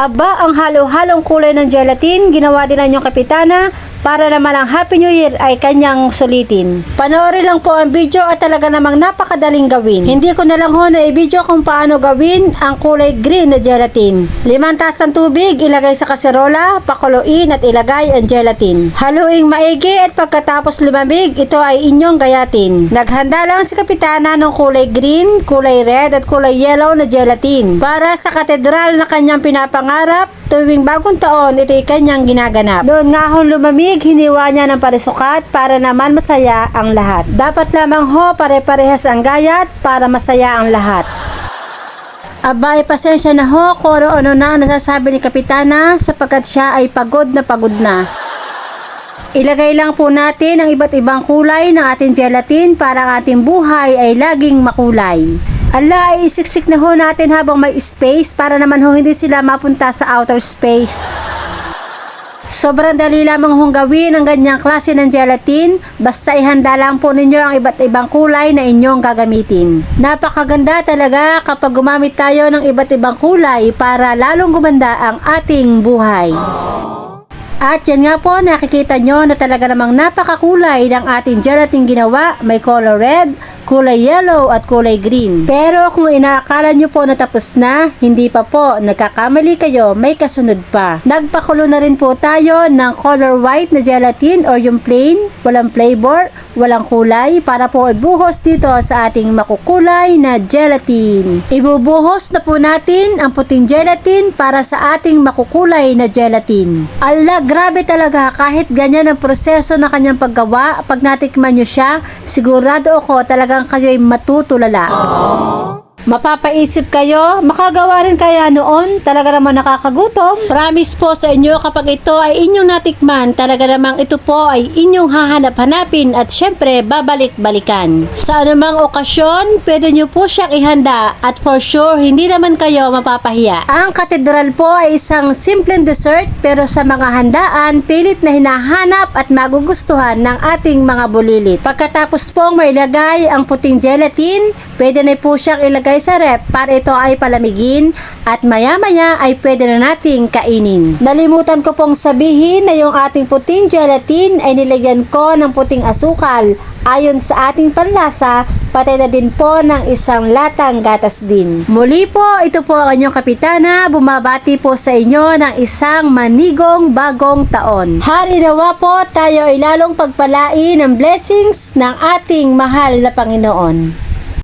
Aba, ang halo-halong kulay ng gelatin, ginawa din ng inyong kapitana para naman ang Happy New Year ay kanyang sulitin. Panoorin lang po ang video at talaga namang napakadaling gawin. Hindi ko na lang ho na i-video kung paano gawin ang kulay green na gelatin. 5 tasang tubig, ilagay sa kaserola, pakuluin at ilagay ang gelatin. Haluing maigi at pagkatapos lumamig, ito ay inyong gayatin. Naghanda lang si kapitana ng kulay green, kulay red at kulay yellow na gelatin para sa katedral na kanyang pinapangarap. Tuwing bagong taon, ito ay kanyang ginaganap. Doon nga hong lumamig, hiniwa niya ng parisukat para naman masaya ang lahat. Dapat lamang ho pare-parehas ang gayat para masaya ang lahat. Abay, pasensya na ho kung ano na ang nasasabi ni kapitana sapagkat siya ay pagod na. Ilagay lang po natin ang iba't ibang kulay ng ating gelatin para ang ating buhay ay laging makulay. Ala, ay isiksik na ho natin habang may space para naman ho hindi sila mapunta sa outer space. Sobrang dali lamang hong gawin ang ganyang klase ng gelatin, basta ihanda lang po ninyo ang iba't ibang kulay na inyong gagamitin. Napakaganda talaga kapag gumamit tayo ng iba't ibang kulay para lalong gumanda ang ating buhay. At yan nga po, nakikita nyo na talaga namang napakakulay ng ating gelatin ginawa. May color red, kulay yellow at kulay green. Pero kung inaakala nyo po na tapos na, hindi pa po, nagkakamali kayo, may kasunod pa. Nagpakulo na rin po tayo ng color white na gelatin or yung plain, walang flavor, walang kulay para po ibuhos dito sa ating makukulay na gelatin. Ibubuhos na po natin ang puting gelatin para sa ating makukulay na gelatin. Ala, grabe talaga, kahit ganyan ang proseso na kanyang paggawa, pag natikman nyo siya, sigurado ako talagang kayo'y matutulala. Mapapaisip kayo, makagawa rin kaya noon? Talaga namang nakakagutom. Promise po sa inyo, kapag ito ay inyong natikman, talaga namang ito po ay inyong hahanap-hanapin at syempre babalik-balikan. Sa anumang okasyon, pwede nyo po siyang ihanda at for sure, hindi naman kayo mapapahiya. Ang katedral po ay isang simpleng dessert pero sa mga handaan, pilit na hinahanap at magugustuhan ng ating mga bulilit. Pagkatapos pong mailagay ang puting gelatin, pwede na po siyang ilagay sa rep para ito ay palamigin at maya-maya ay pwede na nating kainin. Nalimutan ko pong sabihin na yung ating puting gelatin ay nilagyan ko ng puting asukal ayon sa ating panlasa, pati na din po ng isang latang gatas din. Muli po, ito po ang inyong kapitana, bumabati po sa inyo ng isang manigong bagong taon. Hari nawa po tayo ay lalong pagpalain ng blessings ng ating mahal na Panginoon.